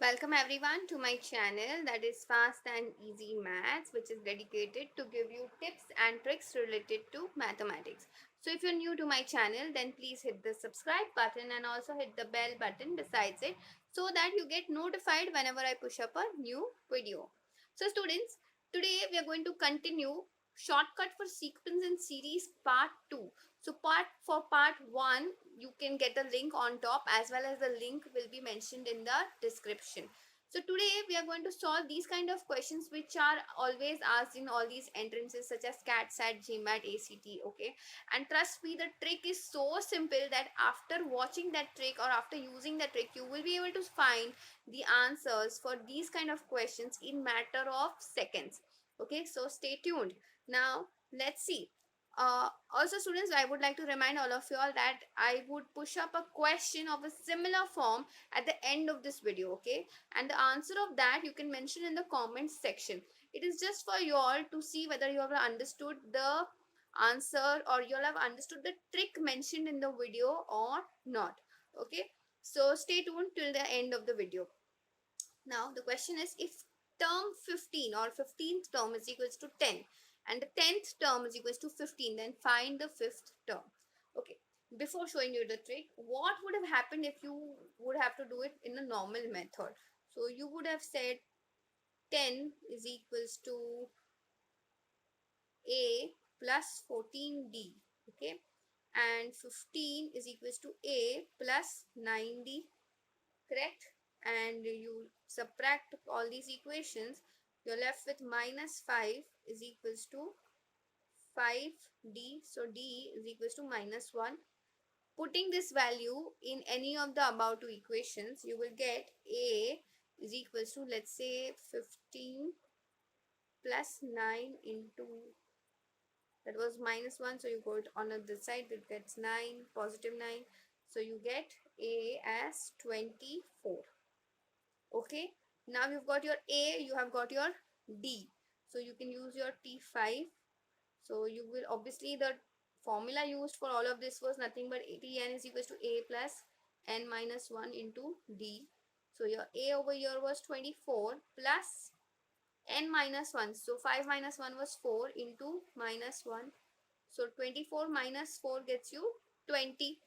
Welcome everyone to my channel, that is Fast and Easy Maths, which is dedicated to give you tips and tricks related to mathematics. So if you're new to my channel, then please hit the subscribe button and also hit the bell button besides it, so that you get notified whenever I push up a new video. So students, today we are going to continue shortcut for sequence and series part 2. So part 1, you can get the link on top, as well as the link will be mentioned in the description. So today we are going to solve these kind of questions which are always asked in all these entrances such as CAT, SAT, GMAT, ACT. Okay, and trust me, the trick is so simple that after watching that trick or after using that trick, you will be able to find the answers for these kind of questions in matter of seconds. Okay, so stay tuned. Now let's see. Also students, I would like to remind all of you all that I would push up a question of a similar form at the end of this video. Okay, and the answer of that you can mention in the comments section. It is just for you all to see whether you have understood the answer or you all have understood the trick mentioned in the video or not. Okay, so stay tuned till the end of the video. Now the question is, if term 15 or 15th term is equals to 10 and the 10th term is equals to 15, then find the 5th term. Okay, before showing you the trick, what would have happened if you would have to do it in a normal method? So you would have said 10 is equals to A plus 14D. Okay, and 15 is equals to A plus 9D. Correct? And you subtract all these equations, you're left with minus 5 is equals to 5D. So D is equals to minus 1. Putting this value in any of the above two equations, you will get A is equals to, let's say, 15 plus 9 into, that was minus 1, so you go on the side, it gets 9, positive 9, so you get A as 24. Okay, now you've got your A, you have got your D, so you can use your T5. So you will obviously, the formula used for all of this was nothing but Tn is equals to A plus n minus 1 into D. So your A over here was 24 plus n minus 1, so 5 minus 1 was 4 into minus 1, so 24 minus 4 gets you 20.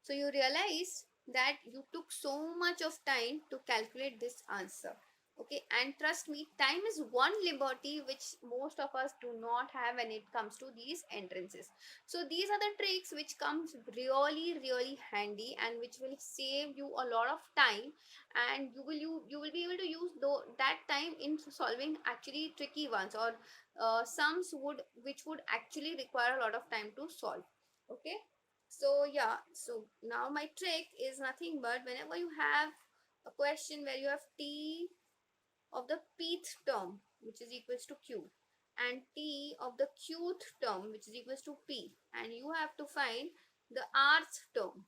So you realize that you took so much of time to calculate this answer. Okay, and trust me, time is one liberty which most of us do not have when it comes to these entrances. So these are the tricks which comes really handy and which will save you a lot of time, and you will be able to use that time in solving actually tricky ones, or sums which would actually require a lot of time to solve. Okay, so yeah, so now my trick is nothing but, whenever you have a question where you have T of the pth term which is equals to Q, and T of the qth term which is equals to P, and you have to find the rth term,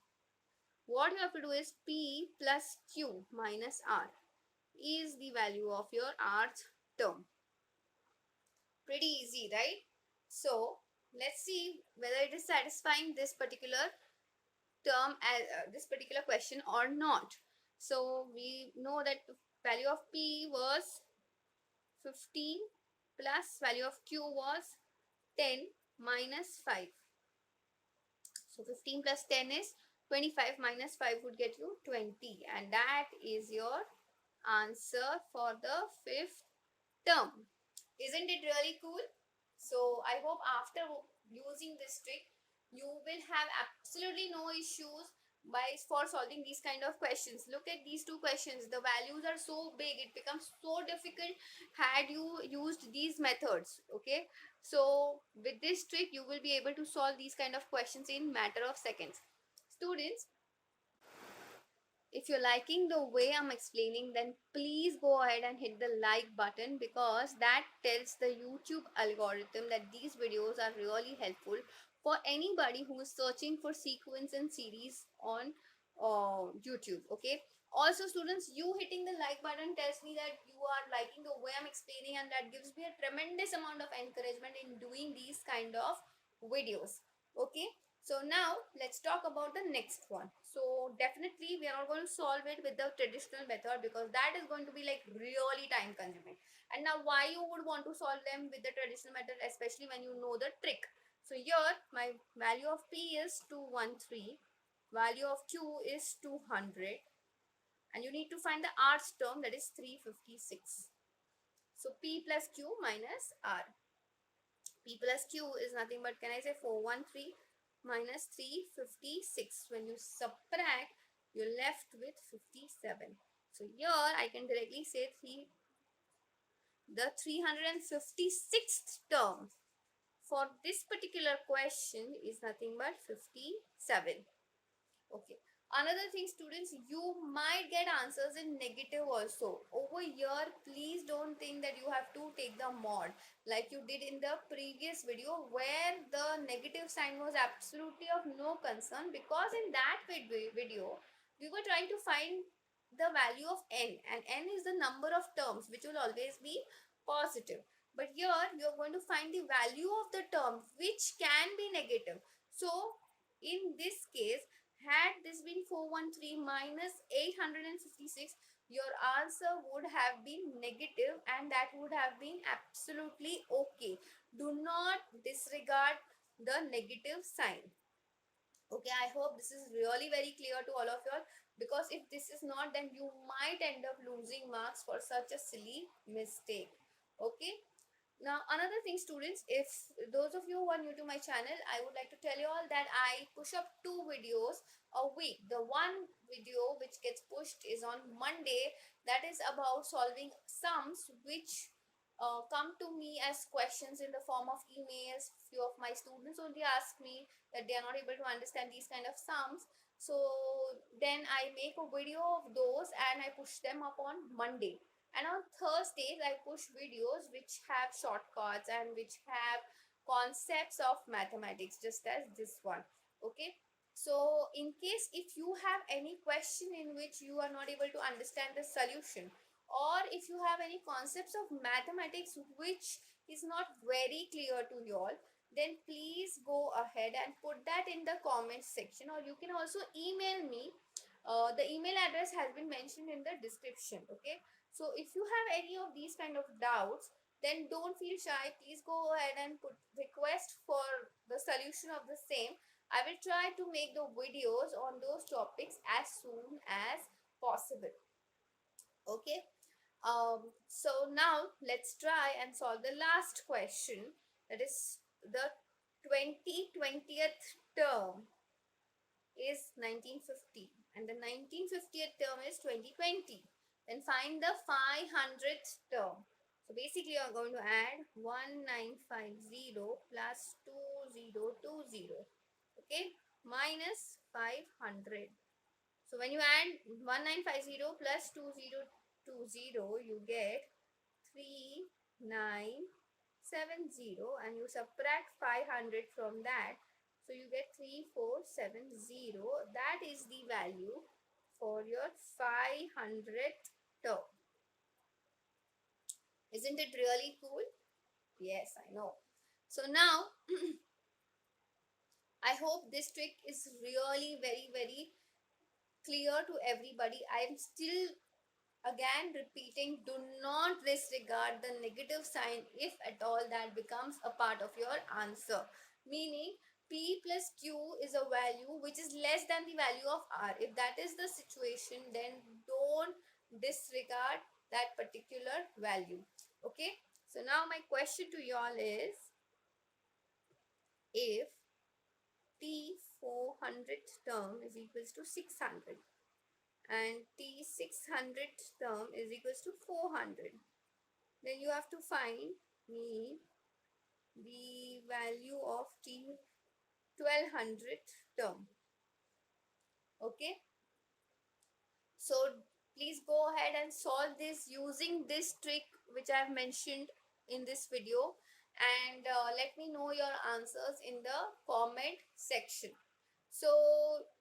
what you have to do is P plus Q minus R is the value of your rth term. Pretty easy, right? So let's see whether it is satisfying this particular term as this particular question or not. So we know that the value of P was 15 plus value of Q was 10 minus 5. So 15 plus 10 is 25, minus 5 would get you 20, and that is your answer for the 5th term. Isn't it really cool? So I hope after using this trick, you will have absolutely no issues for solving these kind of questions. Look at these two questions. The values are so big, it becomes so difficult had you used these methods. Okay, so with this trick, you will be able to solve these kind of questions in matter of seconds. Students, if you're liking the way I'm explaining, then please go ahead and hit the like button, because that tells the YouTube algorithm that these videos are really helpful for anybody who is searching for sequence and series on YouTube. Okay. Also, students, you hitting the like button tells me that you are liking the way I'm explaining, and that gives me a tremendous amount of encouragement in doing these kind of videos. Okay. So now let's talk about the next one. So definitely we are not going to solve it with the traditional method because that is going to be like really time consuming. And now why you would want to solve them with the traditional method, especially when you know the trick. So here my value of P is 213, value of Q is 200, and you need to find the R's term, that is 356. So P plus Q minus R. P plus Q is nothing but, can I say, 413 minus 356. When you subtract, you're left with 57. So here I can directly say the 356th term for this particular question is nothing but 57. Okay. Another thing, students, you might get answers in negative also. Over here, please don't think that you have to take the mod like you did in the previous video where the negative sign was absolutely of no concern, because in that video, we were trying to find the value of n, and n is the number of terms which will always be positive. But here, you're going to find the value of the term which can be negative. So, in this case, had this been 413 minus 856, your answer would have been negative, and that would have been absolutely okay. Do not disregard the negative sign. Okay, I hope this is really very clear to all of you all, because if this is not, then you might end up losing marks for such a silly mistake. Okay. Now, another thing, students, if those of you who are new to my channel, I would like to tell you all that I push up 2 videos a week. The one video which gets pushed is on Monday, that is about solving sums which come to me as questions in the form of emails. Few of my students only ask me that they are not able to understand these kind of sums. So then I make a video of those and I push them up on Monday. And on Thursdays, I push videos which have shortcuts and which have concepts of mathematics, just as this one. Okay. So, in case if you have any question in which you are not able to understand the solution, or if you have any concepts of mathematics which is not very clear to you all, then please go ahead and put that in the comments section, or you can also email me. The email address has been mentioned in the description. Okay. So if you have any of these kind of doubts, then don't feel shy. Please go ahead and put request for the solution of the same. I will try to make the videos on those topics as soon as possible. Okay. So now let's try and solve the last question. That is the 2020th term is 1950 and the 1950th term is 2020. Then find the 500th term. So basically you are going to add 1950 plus 2020, okay, minus 500. So when you add 1950 plus 2020, you get 3970, and you subtract 500 from that, so you get 3470. That is the value for your 500th term. Isn't it really cool? Yes, I know. So now I hope this trick is really very clear to everybody. I am still again repeating, do not disregard the negative sign if at all that becomes a part of your answer. Meaning P plus Q is a value which is less than the value of R. If that is the situation, then don't disregard that particular value. Okay. So now my question to you all is, if T 400th term is equals to 600 and T 600th term is equals to 400, then you have to find me the value of T 1200th term. Okay. So please go ahead and solve this using this trick which I have mentioned in this video, and let me know your answers in the comment section. So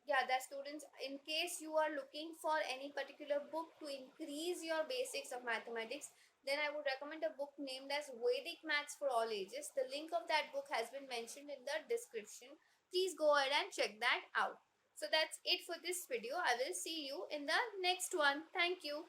yeah, that students, in case you are looking for any particular book to increase your basics of mathematics, then I would recommend a book named as Vedic Maths for All Ages. The link of that book has been mentioned in the description. Please go ahead and check that out. So that's it for this video. I will see you in the next one. Thank you.